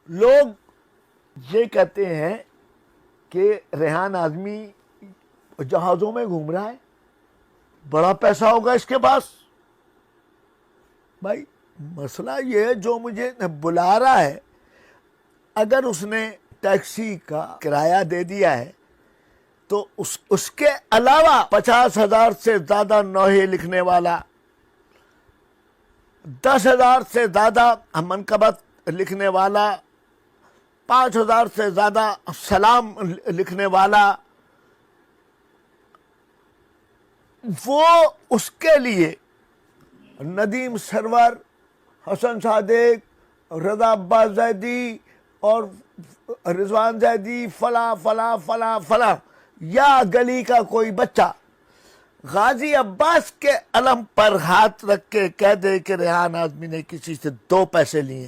لوگ یہ کہتے ہیں کہ ریحان اعظمی جہازوں میں گھوم رہا ہے، بڑا پیسہ ہوگا اس کے پاس. بھائی مسئلہ یہ ہے، جو مجھے بلا رہا ہے اگر اس نے ٹیکسی کا کرایہ دے دیا ہے تو اس کے علاوہ 50,000 سے زیادہ نوحے لکھنے والا، 10,000 سے زیادہ منقبت لکھنے والا، 5,000 سے زیادہ سلام لکھنے والا، وہ اس کے لیے ندیم سرور، حسن صادق، رضا عباس زیدی اور رضوان زیدی، فلاں فلاں فلاں فلاں، یا گلی کا کوئی بچہ غازی عباس کے علم پر ہاتھ رکھ کے کہہ دے کہ ریحان اعظمی نے کسی سے 2 پیسے لیے.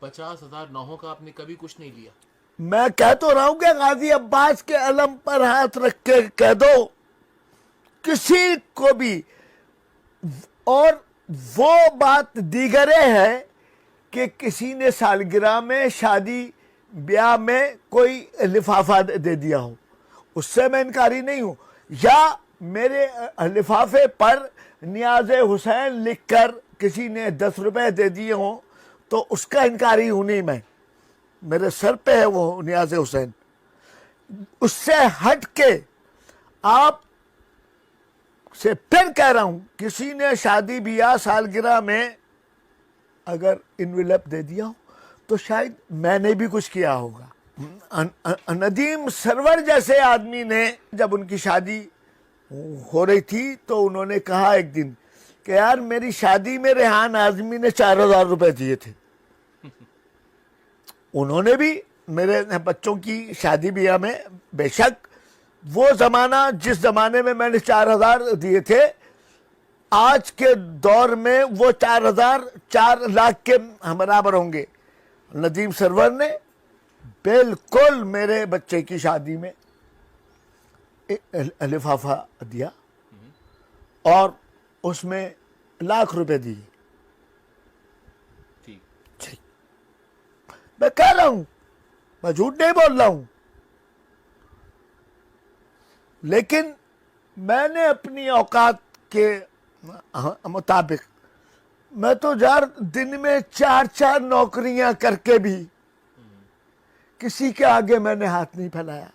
50,000 نوحوں کا آپ نے کبھی کچھ نہیں لیا. میں کہہ تو رہا ہوں کہ غازی عباس کے علم پر ہاتھ رکھ کے کہہ دو کسی کو بھی. اور وہ بات دیگرے ہے کہ کسی نے سالگرہ میں، شادی بیاہ میں کوئی لفافہ دے دیا ہو، اس سے میں انکاری نہیں ہوں، یا میرے لفافے پر نیاز حسین لکھ کر کسی نے 10 روپے دے دیے ہوں تو اس کا انکاری ہوں نہیں میں، میرے سر پہ ہے وہ نیاز حسین. اس سے ہٹ کے آپ سے پھر کہہ رہا ہوں، کسی نے شادی بیاہ سالگرہ میں اگر انویلپ دے دیا ہو تو شاید میں نے بھی کچھ کیا ہوگا. ندیم سرور جیسے آدمی نے جب ان کی شادی ہو رہی تھی تو انہوں نے کہا ایک دن کہ یار میری شادی میں ریحان اعظمی نے 4,000 روپے دیے تھے. انہوں نے بھی میرے بچوں کی شادی بیاہ میں، بے شک وہ زمانہ جس زمانے میں میں نے 4,000 دیے تھے، آج کے دور میں وہ 4,000 4 لاکھ کے برابر ہوں گے. ندیم سرور نے بالکل میرے بچے کی شادی میں لفافہ دیا اور اس میں لاکھ روپے دیے. ٹھیک. میں کہہ رہا ہوں، میں جھوٹ نہیں بول رہا ہوں، لیکن میں نے اپنی اوقات کے مطابق، میں تو یار دن میں 4 نوکریاں کر کے بھی کسی کے آگے میں نے ہاتھ نہیں پھیلایا.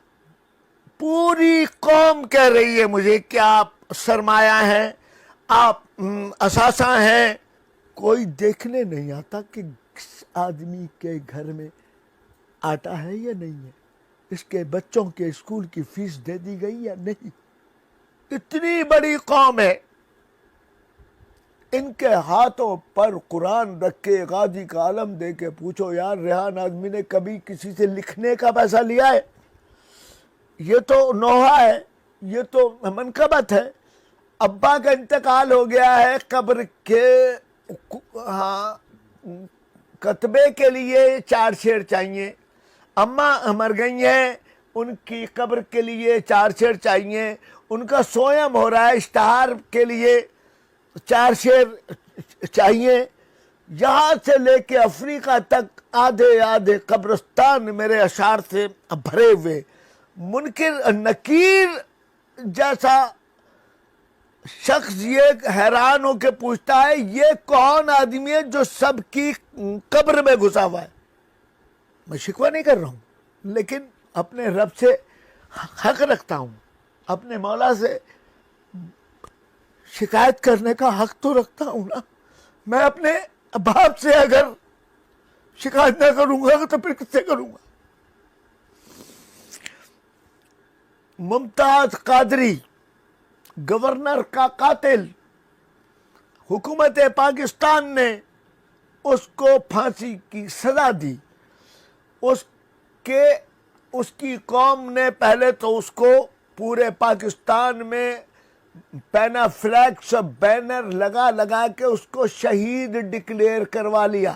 پوری قوم کہہ رہی ہے مجھے کہ آپ سرمایہ ہیں، آپ اثاثہ ہیں. کوئی دیکھنے نہیں آتا کہ کس آدمی کے گھر میں آٹا ہے یا نہیں ہے، اس کے بچوں کے اسکول کی فیس دے دی گئی یا نہیں. اتنی بڑی قوم ہے، ان کے ہاتھوں پر قرآن رکھ کے غازی کا علم دے کے پوچھو یار ریحان اعظمی نے کبھی کسی سے لکھنے کا پیسہ لیا ہے؟ یہ تو نوحہ ہے، یہ تو منقبت ہے. ابا کا انتقال ہو گیا ہے، قبر کے کتبے کے لیے 4 شعر چاہیے. اماں مر گئی ہیں، ان کی قبر کے لیے 4 شعر چاہیے. ان کا سویم ہو رہا ہے، اشتہار کے لیے 4 شعر چاہیے. یہاں سے لے کے افریقہ تک آدھے آدھے قبرستان میرے اشعار سے بھرے ہوئے. منکر نکیر جیسا شخص یہ حیران ہو کے پوچھتا ہے یہ کون آدمی ہے جو سب کی قبر میں گھسا ہوا ہے. میں شکوہ نہیں کر رہا ہوں، لیکن اپنے رب سے حق رکھتا ہوں، اپنے مولا سے شکایت کرنے کا حق تو رکھتا ہوں نا. میں اپنے باپ سے اگر شکایت نہ کروں گا تو پھر کس سے کروں گا؟ ممتاز قادری، گورنر کا قاتل، حکومت پاکستان نے اس کو پھانسی کی سزا دی. اس کی قوم نے پہلے تو اس کو پورے پاکستان میں پینا فلیکس بینر لگا لگا کے اس کو شہید ڈکلیئر کروا لیا.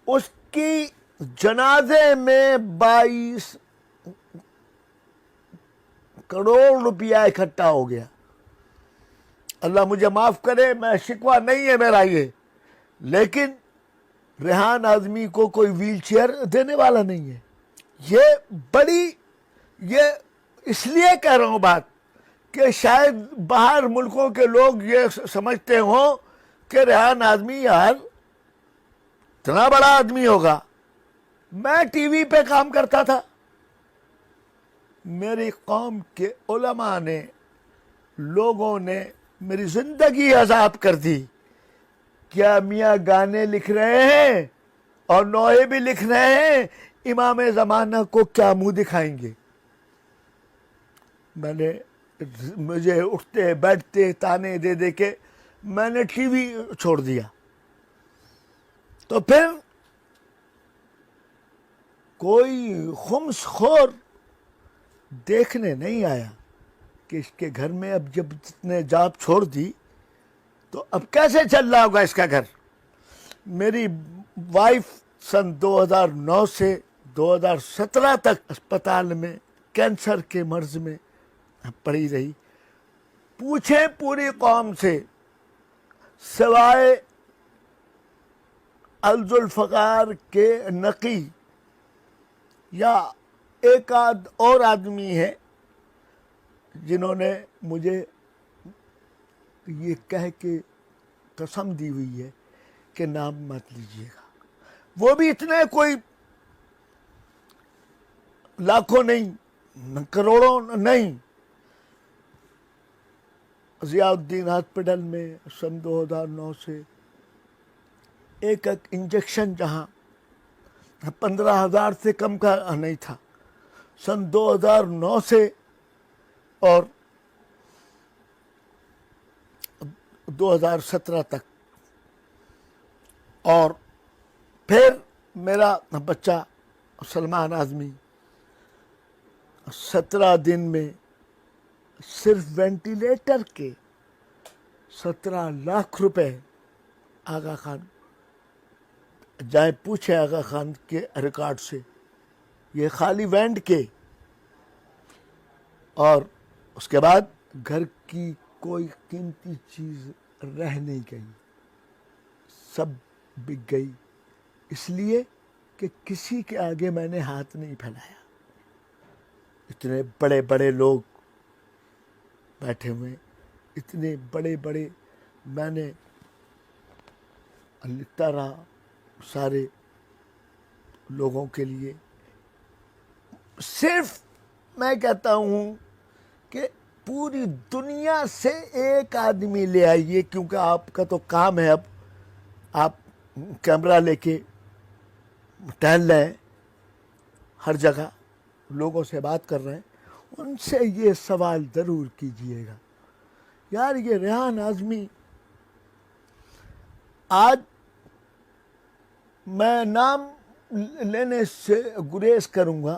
اس کی جنازے میں 22 کروڑ روپیہ اکٹھا ہو گیا. اللہ مجھے معاف کرے، میں شکوہ نہیں ہے میرا یہ، لیکن ریحان اعظمی کو کوئی ویل چیئر دینے والا نہیں ہے. یہ اس لیے کہہ رہا ہوں بات کہ شاید باہر ملکوں کے لوگ یہ سمجھتے ہوں کہ ریحان اعظمی یار اتنا بڑا آدمی ہوگا. میں ٹی وی پہ کام کرتا تھا, میری قوم کے علماء نے, لوگوں نے میری زندگی عذاب کر دی. کیا میاں گانے لکھ رہے ہیں اور نوحے بھی لکھ رہے ہیں, امام زمانہ کو کیا منہ دکھائیں گے؟ مجھے اٹھتے بیٹھتے تانے دے دے کے میں نے ٹی وی چھوڑ دیا. تو پھر کوئی خمس خور دیکھنے نہیں آیا کہ اس کے گھر میں اب جب نے جاب چھوڑ دی تو اب کیسے چل رہا ہوگا اس کا گھر. میری وائف سن 2009 سے 2017 تک اسپتال میں کینسر کے مرض میں پڑی رہی. پوچھیں پوری قوم سے, سوائے الذوالفقار کے نقی یا ایک آدھ اور آدمی ہے جنہوں نے مجھے یہ کہہ کے قسم دی ہوئی ہے کہ نام مت لیجیے گا. وہ بھی اتنے کوئی لاکھوں نہیں, کروڑوں نہیں. ضیاء الدین ہاسپٹل میں سن 2009 سے ایک انجیکشن جہاں 15,000 سے کم کا نہیں تھا, سن 2009 سے اور 2017 تک. اور پھر میرا بچہ سلمان اعظمی 17 دن میں صرف وینٹیلیٹر کے 17 لاکھ روپے آغا خان, جائیں پوچھیں آغا خان کے ریکارڈ سے, یہ خالی وینٹ کے. اور اس کے بعد گھر کی کوئی قیمتی چیز رہ نہیں گئی, سب بک گئی, اس لیے کہ کسی کے آگے میں نے ہاتھ نہیں پھیلایا. اتنے بڑے بڑے لوگ بیٹھے ہوئے, اتنے بڑے بڑے, میں نے لکھتا رہا سارے لوگوں کے لیے. صرف میں کہتا ہوں کہ پوری دنیا سے ایک آدمی لے آئیے, کیونکہ آپ کا تو کام ہے, اب آپ کیمرہ لے کے ٹہل رہے ہیں, ہر جگہ لوگوں سے بات کر رہے ہیں, ان سے یہ سوال ضرور کیجئے گا, یار یہ ریحان اعظمی, آج میں نام لینے سے گریز کروں گا,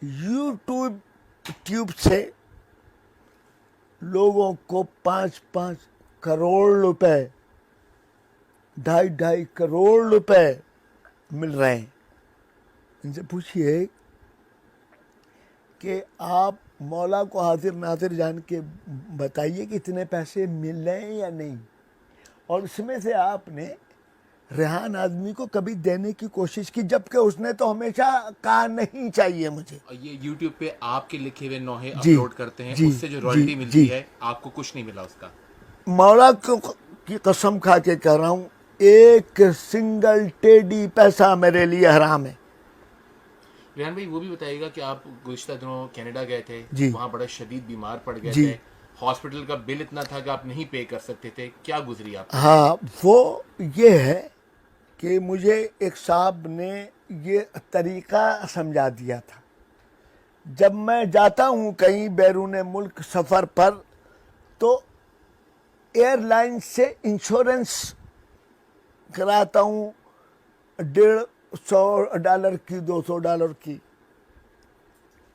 یوٹیوب سے لوگوں کو 5-5 کروڑ روپے, 2.5 کروڑ روپے مل رہے ہیں. ان سے پوچھئے کہ آپ مولا کو حاضر ناظر جان کے بتائیے کہ اتنے پیسے مل رہے ہیں یا نہیں, اور اس میں سے آپ نے ریحان اعظمی کو کبھی دینے کی کوشش کی, جبکہ اس نے تو ہمیشہ کہا نہیں چاہیے مجھے. یہ یوٹیوب پہ آپ کے لکھے ہوئے نوحے جی, اپلوڈ کرتے ہیں, جی, اس سے جو رائلٹی جی, ملتی جی. ہے آپ کو کچھ نہیں ملا اس کا. مولا کی قسم کھا کے کہہ رہا ہوں, ایک سنگل ٹیڈی پیسہ میرے لیے حرام ہے. ریحان بھائی وہ بھی بتائیے گا کہ آپ گزشتہ دنوں کینیڈا گئے تھے, جی, وہاں بڑا شدید بیمار پڑ گئے جی, تھے, ہاسپٹل کا بل اتنا تھا کہ آپ نہیں پے کر سکتے تھے, کیا گزری آپ؟ ہاں, وہ یہ ہے کہ مجھے ایک صاحب نے یہ طریقہ سمجھا دیا تھا. جب میں جاتا ہوں کہیں بیرون ملک سفر پر, تو ایئر لائن سے انشورنس کراتا ہوں $150 کی, $200 کی,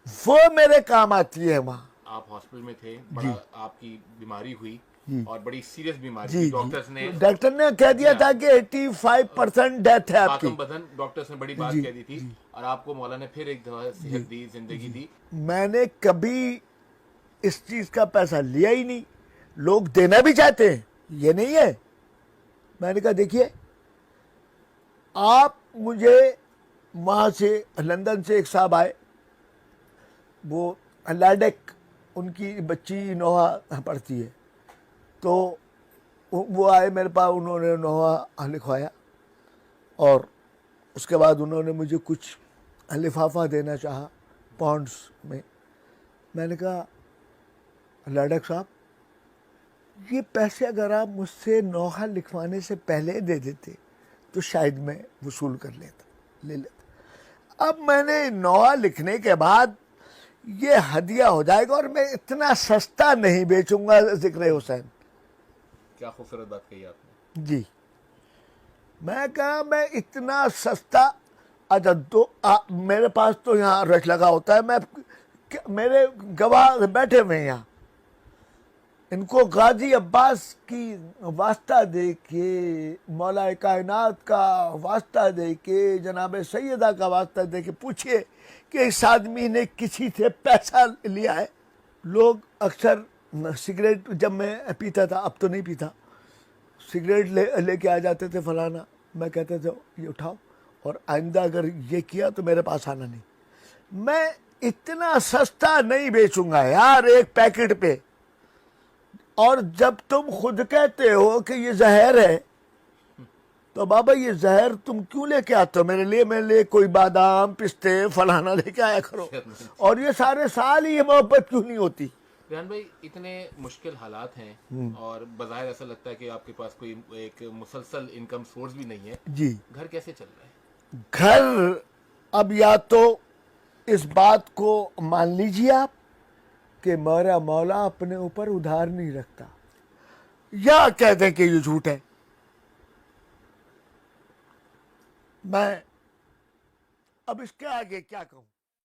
وہ میرے کام آتی ہے. وہاں آپ ہاسپٹل میں تھے, بڑا آپ کی بیماری ہوئی اور بڑی سیریس بیماری جی, تھی, ڈاکٹر نے کہہ دیا تھا کہ 85% ڈیتھ ہے آپ کی. بدن ڈاکٹرز نے بڑی بات کہہ دی تھی, اور آپ کو مولا نے پھر ایک دفعہ صحت دی, زندگی دی. میں نے کبھی اس چیز کا پیسہ لیا ہی نہیں. لوگ دینا بھی چاہتے ہیں, یہ نہیں ہے. میں نے کہا دیکھیے آپ مجھے وہاں سے لندن سے ایک صاحب آئے, وہ لیڈک ان کی بچی نوحہ پڑھتی ہے, تو وہ آئے میرے پاس, انہوں نے نوحہ لکھوایا اور اس کے بعد انہوں نے مجھے کچھ لفافہ دینا چاہا پاؤنڈس میں. میں نے کہا لیڈک صاحب یہ پیسے اگر آپ مجھ سے نوحہ لکھوانے سے پہلے دے دیتے تو شاید میں وصول کر لے لیتا. اب میں نے نوحہ لکھنے کے بعد یہ ہدیہ ہو جائے گا اور میں اتنا سستا نہیں بیچوں گا ذکر حسین. کیا خوبصورت بات کہی آپ نے. جی میں کہا میں اتنا سستا, اچھا تو میرے پاس تو یہاں رش لگا ہوتا ہے, میں میرے گواہ بیٹھے ہوئے ہیں یہاں, ان کو غازی عباس کی واسطہ دے کے, مولا کائنات کا واسطہ دے کے, جناب سیدہ کا واسطہ دے کے پوچھئے کہ اس آدمی نے کسی سے پیسہ لیا ہے. لوگ اکثر سگریٹ, جب میں پیتا تھا, اب تو نہیں پیتا, سگریٹ لے کے آ جاتے تھے فلانا, میں کہتے تھے یہ اٹھاؤ اور آئندہ اگر یہ کیا تو میرے پاس آنا نہیں. میں اتنا سستا نہیں بیچوں گا یار ایک پیکٹ پہ. اور جب تم خود کہتے ہو کہ یہ زہر ہے تو بابا یہ زہر تم کیوں لے کے آتے ہو میرے لیے کوئی بادام پستے فلانا لے کے آیا کرو. اور یہ سارے سال ہی یہ محبت کیوں نہیں ہوتی. ریحان بھائی اتنے مشکل حالات ہیں اور بظاہر ایسا لگتا ہے کہ آپ کے پاس کوئی ایک مسلسل انکم سورس بھی نہیں ہے. جی گھر کیسے چل رہا ہے؟ گھر اب یا تو اس بات کو مان لیجیے آپ کہ میرا مولا اپنے اوپر ادھار نہیں رکھتا, یا کہہ دیں کہ یہ جھوٹ ہے. میں اب اس کے آگے کیا کہوں.